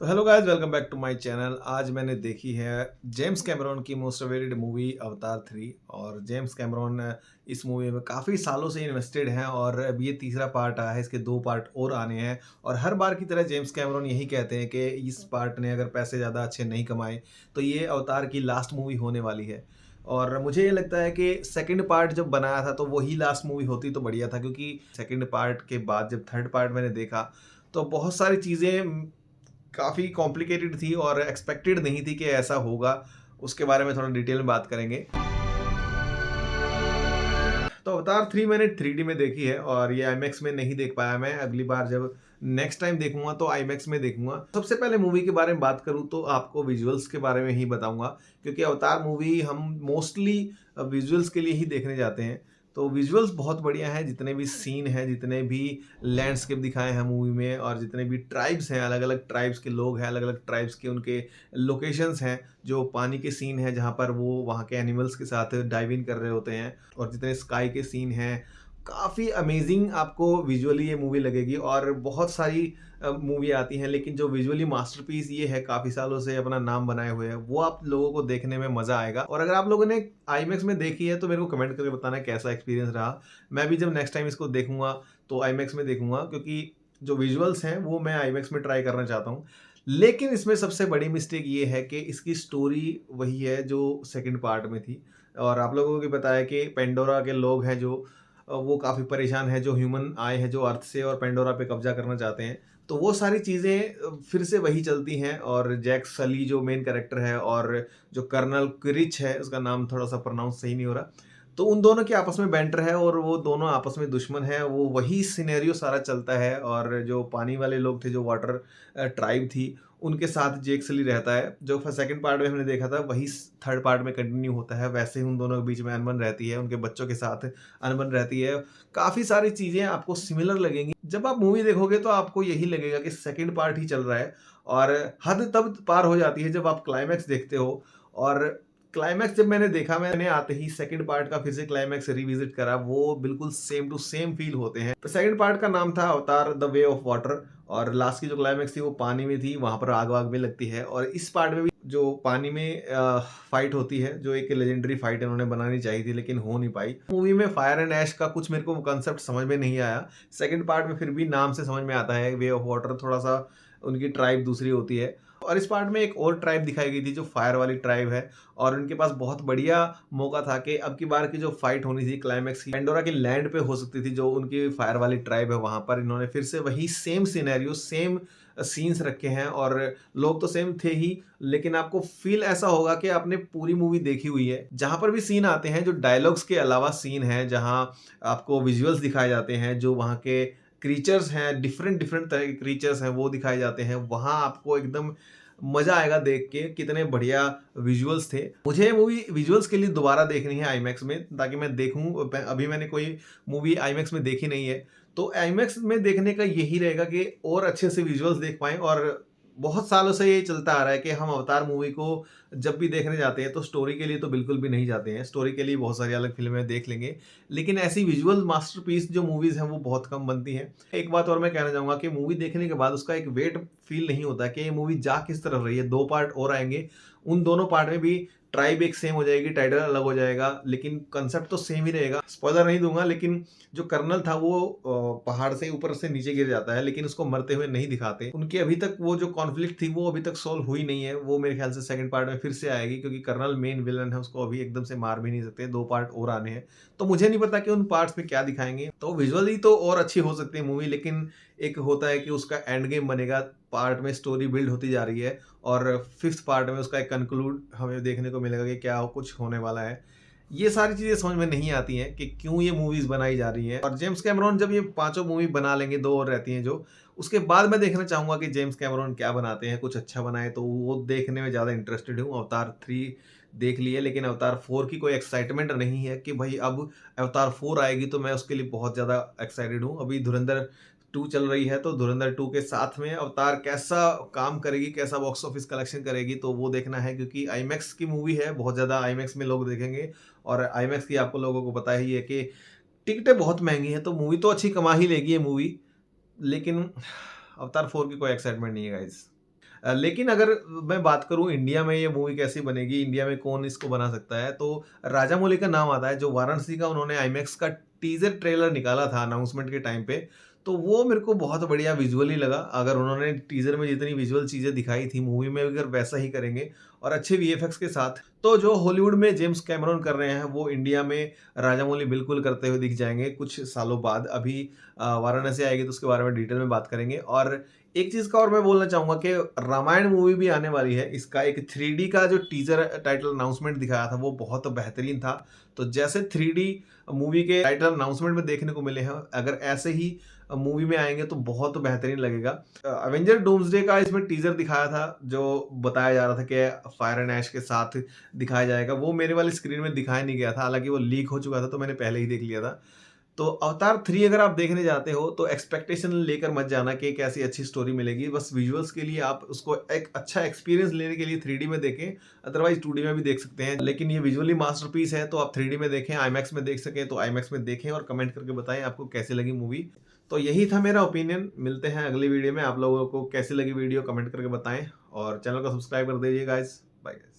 तो hello guys, welcome back to my channel. आज मैंने देखी है जेम्स कैमरॉन की मोस्ट अवेटेड मूवी अवतार 3। और जेम्स कैमरॉन इस मूवी में काफ़ी सालों से इन्वेस्टेड हैं और अब ये तीसरा पार्ट आया है, इसके 2 पार्ट और आने हैं। और हर बार की तरह जेम्स कैमरॉन यही कहते हैं कि इस पार्ट ने अगर पैसे ज़्यादा अच्छे नहीं कमाए तो ये अवतार की लास्ट मूवी होने वाली है। और मुझे ये लगता है कि सेकंड पार्ट जब बनाया था तो वही लास्ट मूवी होती तो बढ़िया था, क्योंकि सेकंड पार्ट के बाद जब थर्ड पार्ट मैंने देखा तो बहुत सारी चीज़ें काफ़ी कॉम्प्लिकेटेड थी और एक्सपेक्टेड नहीं थी कि ऐसा होगा। उसके बारे में थोड़ा डिटेल में बात करेंगे। तो अवतार 3 मैंने 3D में देखी है और ये आईमैक्स में नहीं देख पाया मैं। अगली बार जब नेक्स्ट टाइम देखूंगा तो आईमैक्स में देखूंगा। सबसे पहले मूवी के बारे में बात करूं तो आपको विजुअल्स के बारे में ही बताऊंगा, क्योंकि अवतार मूवी हम मोस्टली विजुअल्स के लिए ही देखने जाते हैं। तो विजुअल्स बहुत बढ़िया हैं, जितने भी सीन हैं, जितने भी लैंडस्केप दिखाए हैं मूवी में, और जितने भी ट्राइब्स हैं, अलग अलग ट्राइब्स के लोग हैं, अलग अलग ट्राइब्स के उनके लोकेशंस हैं, जो पानी के सीन हैं जहाँ पर वो वहाँ के एनिमल्स के साथ डाइव इन कर रहे होते हैं, और जितने स्काई के सीन हैं, काफ़ी अमेजिंग आपको विजुअली ये मूवी लगेगी। और बहुत सारी मूवी आती हैं, लेकिन जो विजुअली मास्टरपीस ये है, काफ़ी सालों से अपना नाम बनाए हुए हैं, वो आप लोगों को देखने में मज़ा आएगा। और अगर आप लोगों ने आईमैक्स में देखी है तो मेरे को कमेंट करके बताना कैसा एक्सपीरियंस रहा। मैं भी जब नेक्स्ट टाइम इसको देखूंगा तो आईमैक्स में देखूंगा, क्योंकि जो विजुअल्स हैं वो मैं आईमैक्स में ट्राई करना चाहता हूँ। लेकिन इसमें सबसे बड़ी मिस्टेक ये है कि इसकी स्टोरी वही है जो सेकंड पार्ट में थी। और आप लोगों को भी पता है कि पेंडोरा के लोग हैं जो वो काफ़ी परेशान हैं, जो ह्यूमन आए हैं जो अर्थ से और पेंडोरा पे कब्जा करना चाहते हैं। तो वो सारी चीज़ें फिर से वही चलती हैं। और जैक सली जो मेन कैरेक्टर है, और जो कर्नल क्रिच है, उसका नाम थोड़ा सा प्रोनाउंस सही नहीं हो रहा, तो उन दोनों के आपस में बैंटर है और वो दोनों आपस में दुश्मन है। वो वही सिनेरियो सारा चलता है। और जो पानी वाले लोग थे, जो वाटर ट्राइब थी, उनके साथ जेक सली रहता है। जो सेकंड पार्ट में हमने देखा था वही थर्ड पार्ट में कंटिन्यू होता है। वैसे ही उन दोनों के बीच में अनबन रहती है, उनके बच्चों के साथ अनबन रहती है। काफ़ी सारी चीज़ें आपको सिमिलर लगेंगी। जब आप मूवी देखोगे तो आपको यही लगेगा कि सेकंड पार्ट ही चल रहा है। और हद तब पार हो जाती है जब आप क्लाइमैक्स देखते हो। और क्लाइमैक्स जब मैंने देखा, मैंने आते ही सेकंड पार्ट का फिर से क्लाइमैक्स रिविजिट करा, वो बिल्कुल सेम टू सेम फील होते हैं। तो सेकंड पार्ट का नाम था अवतार द वे ऑफ वाटर, और लास्ट की जो क्लाइमैक्स थी वो पानी में थी, वहां पर आग वाग भी लगती है। और इस पार्ट में भी जो पानी में फाइट होती है, जो एक लेजेंडरी फाइट इन्होंने बनानी चाहिए थी लेकिन हो नहीं पाई। मूवी में फायर एंड ऐश का कुछ मेरे को कंसेप्ट समझ में नहीं आया। सेकंड पार्ट में फिर भी नाम से समझ में आता है, वे ऑफ वाटर, थोड़ा सा उनकी ट्राइब दूसरी होती है। और इस पार्ट में एक और ट्राइब दिखाई गई थी जो फायर वाली ट्राइब है। और उनके पास बहुत बढ़िया मौका था कि अब की बार की जो फाइट होनी थी क्लाइमैक्स की, पेंडोरा की लैंड पे हो सकती थी, जो उनकी फायर वाली ट्राइब है वहां पर इन्होंने फिर से वही सेम सिनेरियो, सेम सीन्स रखे हैं। और लोग तो सेम थे ही, लेकिन आपको फील ऐसा होगा कि आपने पूरी मूवी देखी हुई है। जहां पर भी सीन आते हैं, जो डायलॉग्स के अलावा सीन है, जहां आपको विजुअल्स दिखाए जाते हैं, जो वहां के क्रीचर्स हैं, डिफरेंट डिफरेंट तरह के क्रीचर्स हैं, वो दिखाए जाते हैं, वहां आपको एकदम मजा आएगा देख के। कितने बढ़िया विजुअल्स थे। मुझे मूवी विजुअल्स के लिए दोबारा देखनी है आईमैक्स में, ताकि मैं देखूं। अभी मैंने कोई मूवी आईमैक्स में देखी नहीं है, तो आईमैक्स में देखने का यही रहेगा कि और अच्छे से विजुअल्स देख पाएं। और बहुत सालों से ये चलता आ रहा है कि हम अवतार मूवी को जब भी देखने जाते हैं तो स्टोरी के लिए तो बिल्कुल भी नहीं जाते हैं। स्टोरी के लिए बहुत सारी अलग फिल्में देख लेंगे, लेकिन ऐसी विजुअल मास्टरपीस जो मूवीज हैं वो बहुत कम बनती हैं। एक बात और मैं कहना चाहूंगा कि मूवी देखने के बाद उसका एक वेट फील नहीं होता कि ये मूवी जा किस तरफ रही है। 2 पार्ट और आएंगे, उन दोनों पार्ट में भी ट्राइब एक सेम हो जाएगी, टाइटल अलग हो जाएगा, लेकिन कंसेप्ट तो सेम ही रहेगा। स्पॉइलर नहीं दूंगा, लेकिन जो कर्नल था वो पहाड़ से ऊपर से नीचे गिर जाता है, लेकिन उसको मरते हुए नहीं दिखाते। उनकी अभी तक वो जो कॉन्फ्लिक्ट थी वो अभी तक सॉल्व हुई नहीं है। वो मेरे ख्याल से सेकंड पार्ट में फिर से आएगी, क्योंकि कर्नल मेन विलन है, उसको अभी एकदम से मार भी नहीं सकते। 2 पार्ट और आने हैं, तो मुझे नहीं पता कि उन पार्ट्स में क्या दिखाएंगे। तो विजुअली तो और अच्छी हो सकती है मूवी, लेकिन एक होता है कि उसका एंड गेम बनेगा, पार्ट में स्टोरी बिल्ड होती जा रही है, और फिफ्थ पार्ट में उसका एक कंक्लूड हमें देखने को मिलेगा कि क्या कुछ होने वाला है। ये सारी चीज़ें समझ में नहीं आती हैं कि क्यों ये मूवीज़ बनाई जा रही हैं। और जेम्स कैमरॉन जब ये पांचों मूवी बना लेंगे, 2 और रहती हैं जो, उसके बाद मैं देखना चाहूँगा कि जेम्स कैमरॉन क्या बनाते हैं। कुछ अच्छा बनाए तो वो देखने में ज़्यादा इंटरेस्टेड हूँ। अवतार 3 देख लिए, लेकिन अवतार 4 की कोई एक्साइटमेंट नहीं है कि भाई अब अवतार 4 आएगी, तो मैं उसके लिए बहुत ज़्यादा एक्साइटेड हूँ। अभी धुरंधर 2 चल रही है, तो धुरंधर 2 के साथ में अवतार कैसा काम करेगी, कैसा बॉक्स ऑफिस कलेक्शन करेगी, तो वो देखना है। क्योंकि आईमैक्स की मूवी है, बहुत ज़्यादा आईमैक्स में लोग देखेंगे। और आईमैक्स की आपको लोगों को पता ही है कि टिकटें बहुत महंगी हैं, तो मूवी तो अच्छी कमा ही लेगी ये मूवी, लेकिन अवतार 4 की कोई एक्साइटमेंट नहीं है गाइस। लेकिन अगर मैं बात करूँ इंडिया में ये मूवी कैसी बनेगी, इंडिया में कौन इसको बना सकता है, तो राजामौली का नाम आता है, जो वाराणसी का उन्होंने आईमैक्स का टीज़र ट्रेलर निकाला था अनाउंसमेंट के टाइम पे, तो वो मेरे को बहुत बढ़िया विजुअली लगा। अगर उन्होंने टीज़र में जितनी विजुअल चीज़ें दिखाई थी, मूवी में अगर वैसा ही करेंगे और अच्छे वीएफएक्स के साथ, तो जो हॉलीवुड में जेम्स कैमरॉन कर रहे हैं, वो इंडिया में राजामौली बिल्कुल करते हुए दिख जाएँगे कुछ सालों बाद। अभी वाराणसी आएगी तो उसके बारे में डिटेल में बात करेंगे। और एक चीज़ का और मैं बोलना चाहूँगा कि रामायण मूवी भी आने वाली है। इसका एक 3D का जो टीज़र टाइटल अनाउंसमेंट दिखाया था, वो बहुत बेहतरीन था। तो जैसे 3D मूवी के टाइटल अनाउंसमेंट में देखने को मिले हैं, अगर ऐसे ही मूवी में आएँगे तो बहुत बेहतरीन लगेगा। अवेंजर डूम्सडे का इसमें टीज़र दिखाया था, जो बताया जा रहा था कि फायर एंड ऐश के साथ दिखाया जाएगा। वो मेरे वाली स्क्रीन में दिखाया नहीं गया था, हालाँकि वो लीक हो चुका था, तो मैंने पहले ही देख लिया था। तो अवतार 3 अगर आप देखने जाते हो तो एक्सपेक्टेशन लेकर मत जाना कि कैसी अच्छी स्टोरी मिलेगी। बस विजुअल्स के लिए आप उसको एक अच्छा एक्सपीरियंस लेने के लिए 3D में देखें, अदरवाइज़ 2D में भी देख सकते हैं। लेकिन ये विजुअली मास्टरपीस है, तो आप 3D में देखें, आईमैक्स में देख सकें तो आईमैक्स में देखें और कमेंट करके बताएँ आपको कैसी लगी मूवी। तो यही था मेरा ओपिनियन। मिलते हैं अगली वीडियो में। आप लोगों को कैसी लगी वीडियो कमेंट करके बताएँ और चैनल को सब्सक्राइब कर दीजिए गाइज़। Bye guys.